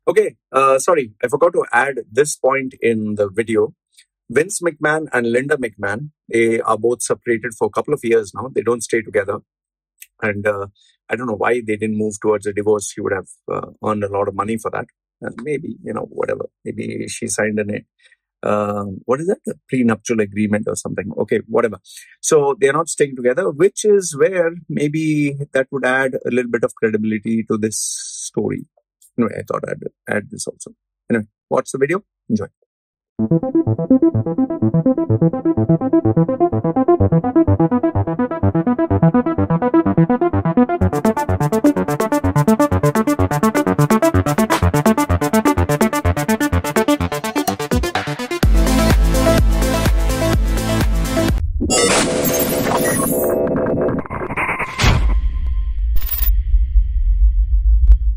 Okay, sorry, I forgot to add this point in the video. Vince McMahon and Linda McMahon, they are both separated for a couple of years now. They don't stay together. And I don't know why they didn't move towards a divorce. She would have earned a lot of money for that. Maybe, whatever. Maybe she signed what is that? A prenuptial agreement or something. Okay, whatever. So they're not staying together, which is where maybe that would add a little bit of credibility to this story. Anyway, I thought I'd add this also. Anyway, watch the video. Enjoy.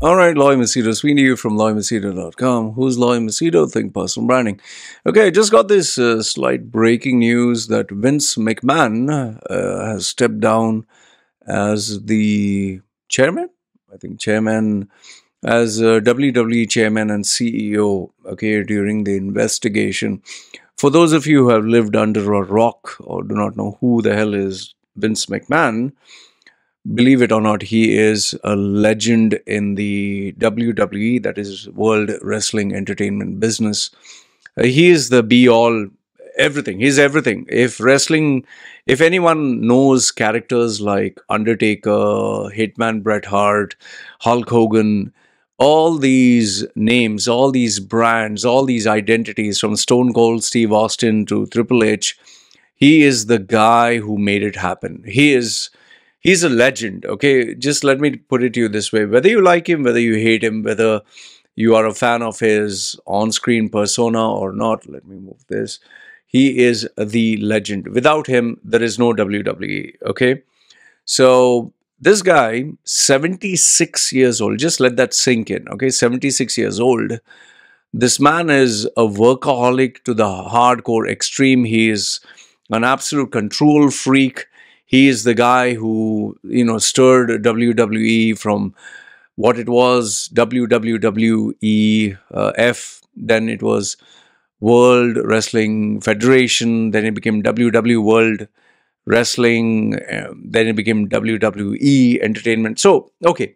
All right, Loy Machedo, Sweeney you from LoyMachedo.com. Who's Loy Machedo? Think personal branding. Okay, I just got this slight breaking news that Vince McMahon has stepped down as the chairman. I think chairman, as WWE chairman and CEO. Okay, during the investigation. For those of you who have lived under a rock or do not know who the hell is Vince McMahon, believe it or not, he is a legend in the WWE, that is World Wrestling Entertainment business. He is the be-all, everything. He's everything. If anyone knows characters like Undertaker, Hitman Bret Hart, Hulk Hogan, all these names, all these brands, all these identities, from Stone Cold Steve Austin to Triple H, he is the guy who made it happen. He's a legend, okay? Just let me put it to you this way. Whether you like him, whether you hate him, whether you are a fan of his on-screen persona or not, let me move this. He is the legend. Without him, there is no WWE, okay? So this guy, 76 years old, just let that sink in, okay? 76 years old. This man is a workaholic to the hardcore extreme. He is an absolute control freak. He is the guy who, stirred WWE from what it was, WWWEF, then it was World Wrestling Federation, then it became WWE World Wrestling, then it became WWE Entertainment. So, okay.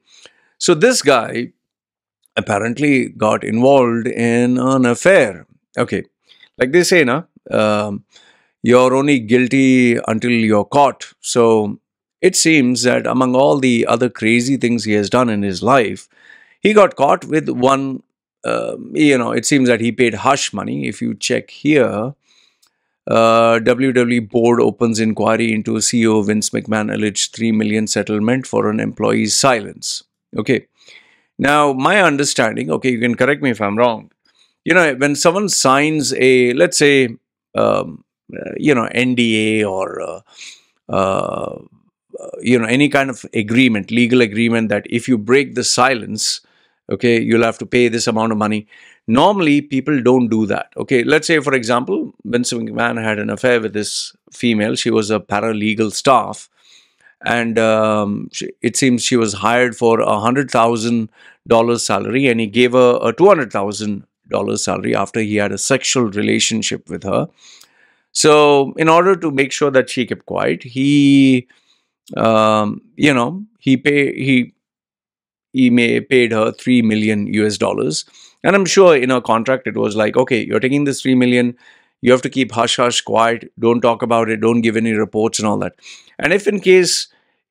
So this guy apparently got involved in an affair. Okay. Like they say, you're only guilty until you're caught. So it seems that among all the other crazy things he has done in his life, he got caught with one, it seems that he paid hush money. If you check here, WWE board opens inquiry into CEO Vince McMahon alleged $3 million settlement for an employee's silence. Okay. Now, my understanding, okay, you can correct me if I'm wrong. When someone signs a, let's say, NDA or, any kind of agreement, legal agreement that if you break the silence, okay, you'll have to pay this amount of money. Normally, people don't do that. Okay, let's say, for example, Vince McMahon had an affair with this female. She was a paralegal staff. And it seems she was hired for $100,000 salary, and he gave her a $200,000 salary after he had a sexual relationship with her. So, in order to make sure that she kept quiet, he paid her $3 million US. And I'm sure in her contract it was like, okay, you're taking this $3 million, you have to keep hush hush, quiet, don't talk about it, don't give any reports and all that. And if in case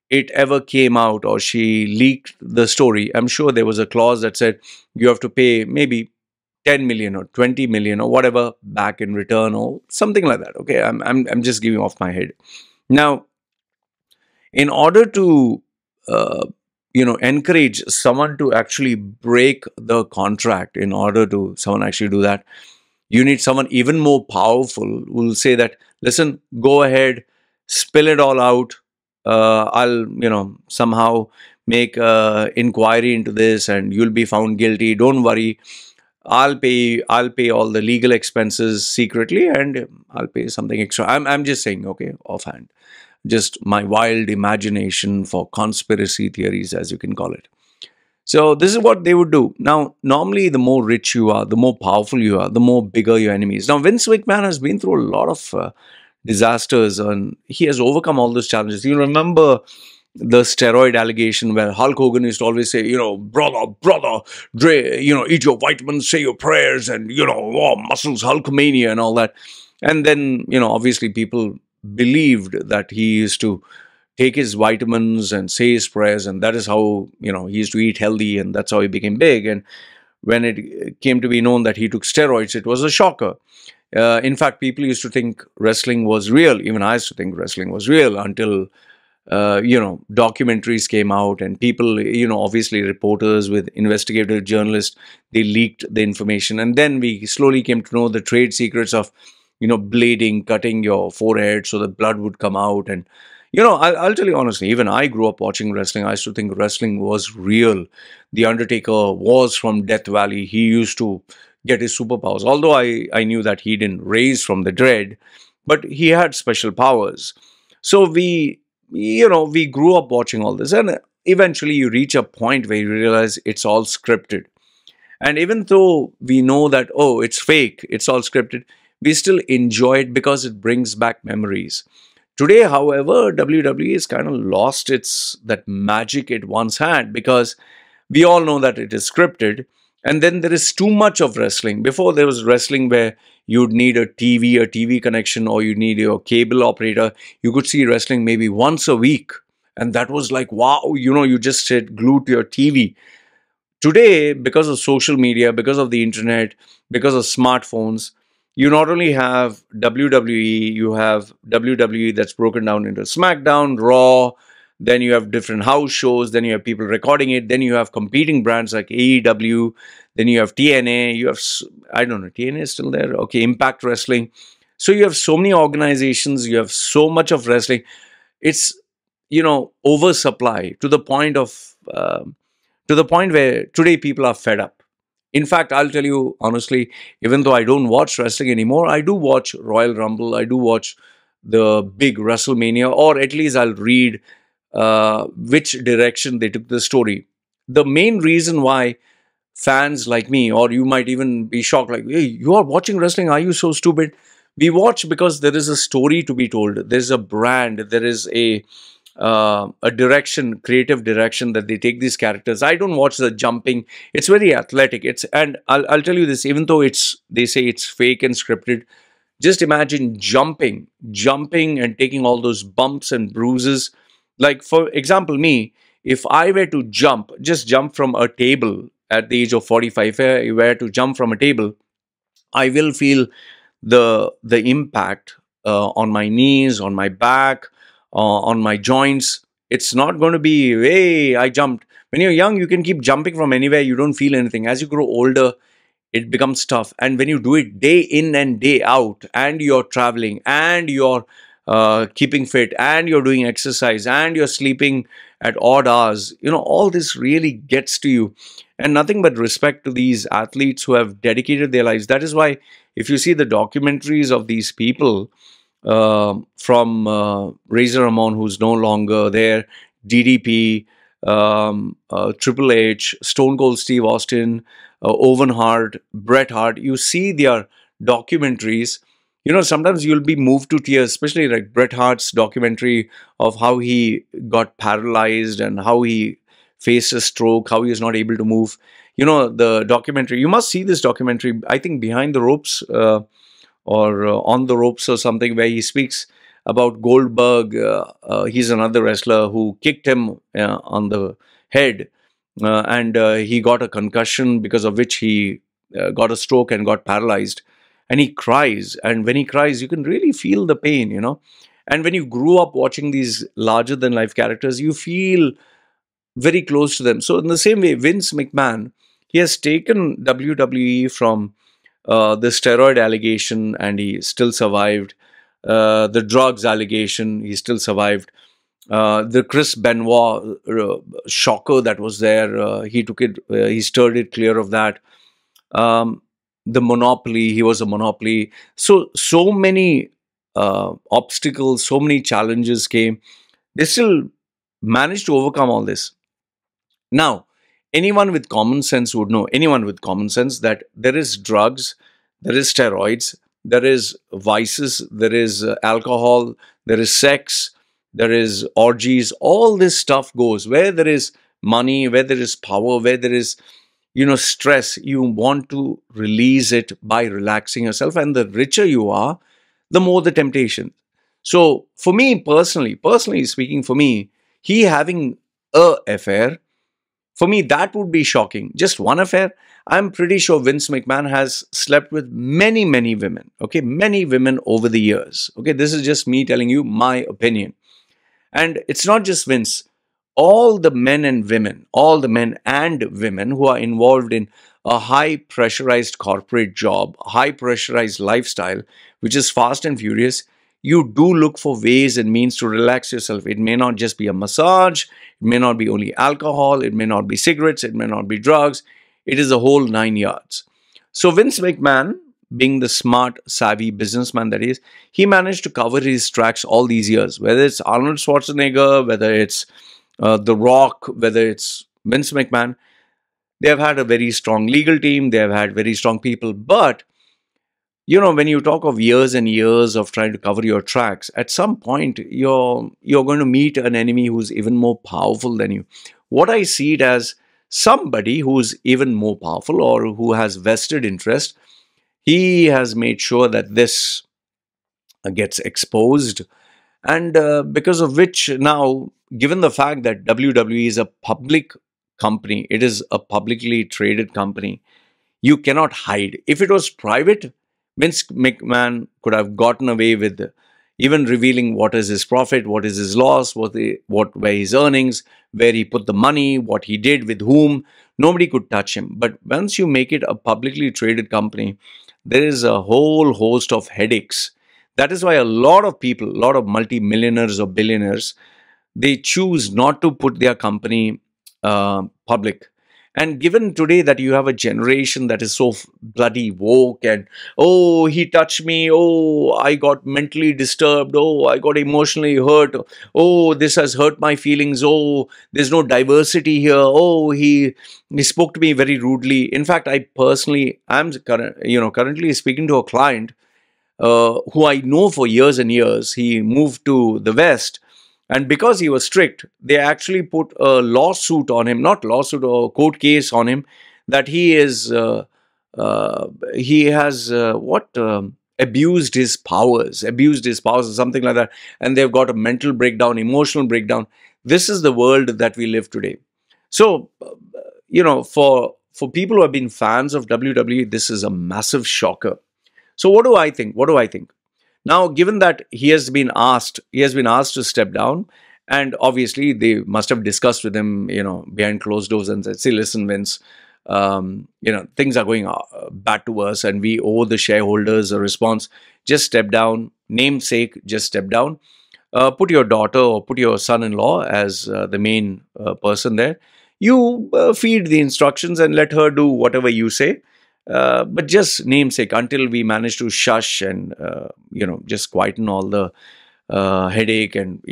it ever came out or she leaked the story, I'm sure there was a clause that said you have to pay maybe 10 million or 20 million or whatever back in return or something like that. Okay, I'm just giving off my head. Now, in order to encourage someone to actually break the contract, in order to someone actually do that, you need someone even more powerful who will say that, listen, go ahead, spill it all out. I'll, somehow make inquiry into this and you'll be found guilty. Don't worry. I'll pay all the legal expenses secretly and I'll pay something extra. I'm just saying, okay, offhand. Just my wild imagination for conspiracy theories, as you can call it. So this is what they would do. Now, normally, the more rich you are, the more powerful you are, the more bigger your enemy is. Now, Vince McMahon has been through a lot of disasters, and he has overcome all those challenges. You remember the steroid allegation where Hulk Hogan used to always say, brother, Dre, eat your vitamins, say your prayers, and, oh, muscles, Hulkamania, and all that. And then, obviously people believed that he used to take his vitamins and say his prayers, and that is how, he used to eat healthy, and that's how he became big. And when it came to be known that he took steroids, it was a shocker. In fact, people used to think wrestling was real. Even I used to think wrestling was real until documentaries came out, and people, obviously reporters with investigative journalists, they leaked the information. And then we slowly came to know the trade secrets of, blading, cutting your forehead so the blood would come out. And, I'll tell you honestly, even I grew up watching wrestling. I used to think wrestling was real. The Undertaker was from Death Valley. He used to get his superpowers. Although I knew that he didn't raise from the dead, but he had special powers. So we grew up watching all this, and eventually you reach a point where you realize it's all scripted. And even though we know that, oh, it's fake, it's all scripted, we still enjoy it because it brings back memories. Today, however, WWE has kind of lost its that magic it once had, because we all know that it is scripted, and then there is too much of wrestling. Before, there was wrestling where you'd need a TV connection, or you need your cable operator. You could see wrestling maybe once a week, and that was like, wow, you just sit glued to your TV. Today, because of social media, because of the internet, because of smartphones, you not only have WWE, you have WWE that's broken down into SmackDown, Raw, then you have different house shows, then you have people recording it, then you have competing brands like AEW, then you have TNA, you have, I don't know, TNA is still there? Okay, Impact Wrestling. So you have so many organizations, you have so much of wrestling. It's, oversupply to the point where today people are fed up. In fact, I'll tell you honestly, even though I don't watch wrestling anymore, I do watch Royal Rumble, I do watch the big WrestleMania, or at least I'll read which direction they took the story. The main reason why fans like me, or you might even be shocked, like, hey, you are watching wrestling, are you so stupid? We watch because there is a story to be told, there's a brand, there is a direction, creative direction that they take these characters. I don't watch the jumping. It's very athletic. And I'll tell you this, even though they say it's fake and scripted, just imagine jumping and taking all those bumps and bruises. Like, for example, me, if I were to just jump from a table at the age of 45, if I were to jump from a table, I will feel the impact on my knees, on my back, on my joints. It's not going to be, hey, I jumped. When you're young, you can keep jumping from anywhere. You don't feel anything. As you grow older, it becomes tough. And when you do it day in and day out, and you're traveling, and you're keeping fit, and you're doing exercise, and you're sleeping at odd hours, all this really gets to you. And nothing but respect to these athletes who have dedicated their lives. That is why, if you see the documentaries of these people, from Razor Ramon, who's no longer there, DDP, Triple H, Stone Cold Steve Austin, Owen Hart, Bret Hart, you see their documentaries. Sometimes you'll be moved to tears, especially like Bret Hart's documentary of how he got paralyzed and how he faced a stroke, how he was not able to move. The documentary, you must see this documentary, I think Behind the Ropes, or On the Ropes or something, where he speaks about Goldberg. He's another wrestler who kicked him on the head, and he got a concussion, because of which he got a stroke and got paralyzed. And he cries, and when he cries, you can really feel the pain. And when you grew up watching these larger than life characters, you feel very close to them. So in the same way, Vince McMahon, he has taken WWE from the steroid allegation, and he still survived. The drugs allegation, he still survived. The Chris Benoit shocker that was there, he took it, he stirred it clear of that. The monopoly, he was a monopoly. So many obstacles, so many challenges came. They still managed to overcome all this. Now, anyone with common sense would know, anyone with common sense, that there is drugs, there is steroids, there is vices, there is alcohol, there is sex, there is orgies. All this stuff goes where there is money, where there is power, where there is, stress. You want to release it by relaxing yourself, and the richer you are, the more the temptation. So for me personally speaking, for me, he having a affair, for me, that would be shocking. Just one affair. I'm pretty sure Vince McMahon has slept with many, many women. Okay, many women over the years. Okay, this is just me telling you my opinion. And it's not just Vince. All the men and women, all the men and women who are involved in a high pressurized corporate job, high pressurized lifestyle, which is fast and furious, you do look for ways and means to relax yourself. It may not just be a massage, it may not be only alcohol, it may not be cigarettes, it may not be drugs. It is a whole 9 yards. So Vince McMahon, being the smart, savvy businessman that he is, he managed to cover his tracks all these years, whether it's Arnold Schwarzenegger, whether it's The Rock, whether it's Vince McMahon. They have had a very strong legal team, they have had very strong people, but when you talk of years and years of trying to cover your tracks, at some point you're going to meet an enemy who's even more powerful than you. What I see it as, somebody who's even more powerful or who has vested interest, he has made sure that this gets exposed, and because of which now, given the fact that WWE is a public company, it is a publicly traded company, you cannot hide. If it was private, Vince McMahon could have gotten away with even revealing what is his profit, what is his loss, what were his earnings, where he put the money, what he did with whom. Nobody could touch him. But once you make it a publicly traded company, there is a whole host of headaches. That is why a lot of people, a lot of multi-millionaires or billionaires, they choose not to put their company public. And given today that you have a generation that is so bloody woke, and oh, he touched me, oh, I got mentally disturbed, oh, I got emotionally hurt, oh, this has hurt my feelings, oh, there's no diversity here, oh, he spoke to me very rudely. In fact, I personally am currently speaking to a client who I know for years and years. He moved to the West, and because he was strict, they actually put a lawsuit on him, not lawsuit, or court case on him, that he is he has abused his powers, or something like that, and they've got a mental breakdown, emotional breakdown. This is the world that we live today. So, for people who have been fans of WWE, this is a massive shocker. So, what do I think? What do I think? Now, given that he has been asked to step down, and obviously they must have discussed with him, behind closed doors, and said, "See, listen, Vince, things are going bad to us, and we owe the shareholders a response. Just step down, namesake, just step down. Put your daughter or put your son-in-law as the main person there. You feed the instructions and let her do whatever you say." But just namesake, until we manage to shush and just quieten all the headache, and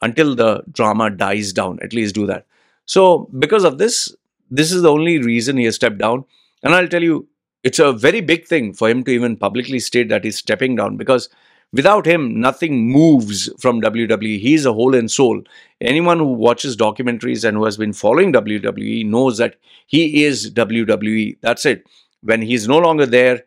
until the drama dies down, at least do that. So because of this is the only reason he has stepped down. And I'll tell you, it's a very big thing for him to even publicly state that he's stepping down, because without him, nothing moves from WWE. He's a whole and soul. Anyone who watches documentaries and who has been following WWE knows that he is WWE. That's it. When he's no longer there,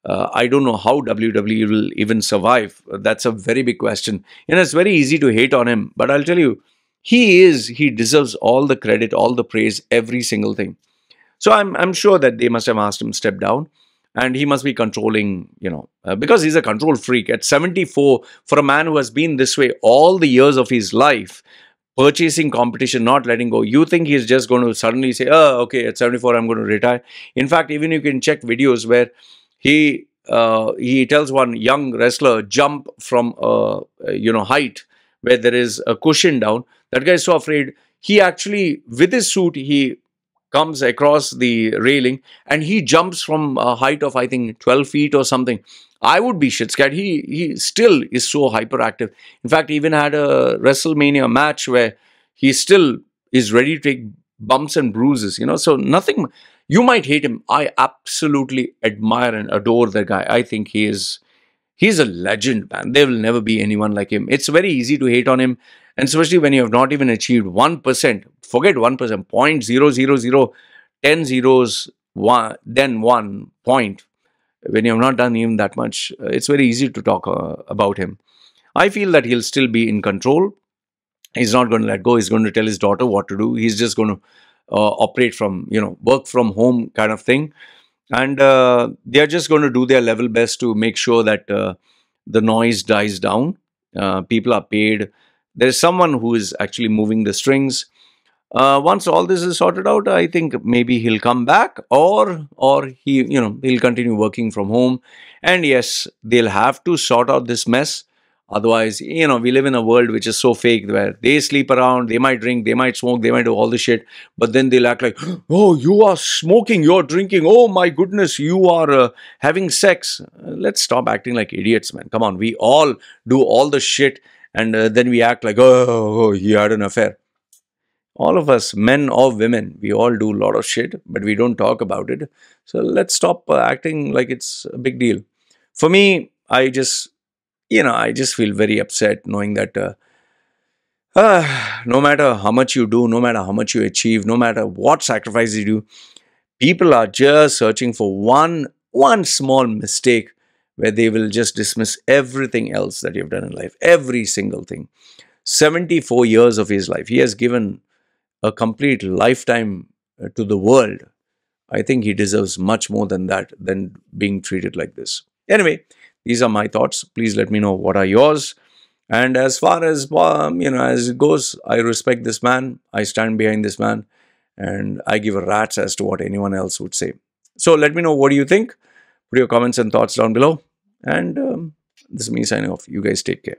I don't know how WWE will even survive. That's a very big question. It's very easy to hate on him, but I'll tell you, he deserves all the credit, all the praise, every single thing. So I'm sure that they must have asked him to step down, and he must be controlling, because he's a control freak. At 74, for a man who has been this way all the years of his life, purchasing competition, not letting go. You think he's just going to suddenly say, "Oh, okay, at 74, I'm going to retire"? In fact, even you can check videos where he tells one young wrestler, jump from height where there is a cushion down. That guy is so afraid. He actually, with his suit, he comes across the railing and he jumps from a height of, I think, 12 feet or something. I would be shit scared. He still is so hyperactive. In fact, he even had a WrestleMania match where he still is ready to take bumps and bruises, so nothing. You might hate him. I absolutely admire and adore the guy. I think he's a legend, man. There will never be anyone like him. It's very easy to hate on him, and especially when you have not even achieved 1%. Forget 1%, 0.000 10 zeros, one, then 1 point. When you have not done even that much, it's very easy to talk about him. I feel that he'll still be in control. He's not going to let go. He's going to tell his daughter what to do. He's just going to operate from, work from home kind of thing. And they're just going to do their level best to make sure that the noise dies down. People are paid. There's someone who is actually moving the strings. Once all this is sorted out, I think maybe he'll come back, or he'll continue working from home. And yes, they'll have to sort out this mess. Otherwise, we live in a world which is so fake, where they sleep around, they might drink, they might smoke, they might do all this shit, but then they'll act like, oh, you are smoking, you're drinking, oh my goodness, you are having sex. Let's stop acting like idiots, man. Come on, we all do all the shit, and then we act like, oh, he had an affair. All of us, men or women, we all do a lot of shit, but we don't talk about it. So let's stop acting like it's a big deal. For me, I just feel very upset knowing that no matter how much you do, no matter how much you achieve, no matter what sacrifices you do, people are just searching for one small mistake where they will just dismiss everything else that you've done in life, every single thing. 74 years of his life. He has given a complete lifetime to the world. I think he deserves much more than that, than being treated like this. Anyway, these are my thoughts. Please let me know what are yours. And as far as as it goes, I respect this man. I stand behind this man, and I give a rat's as to what anyone else would say. So let me know, what do you think? Put your comments and thoughts down below. And this is me signing off. You guys take care.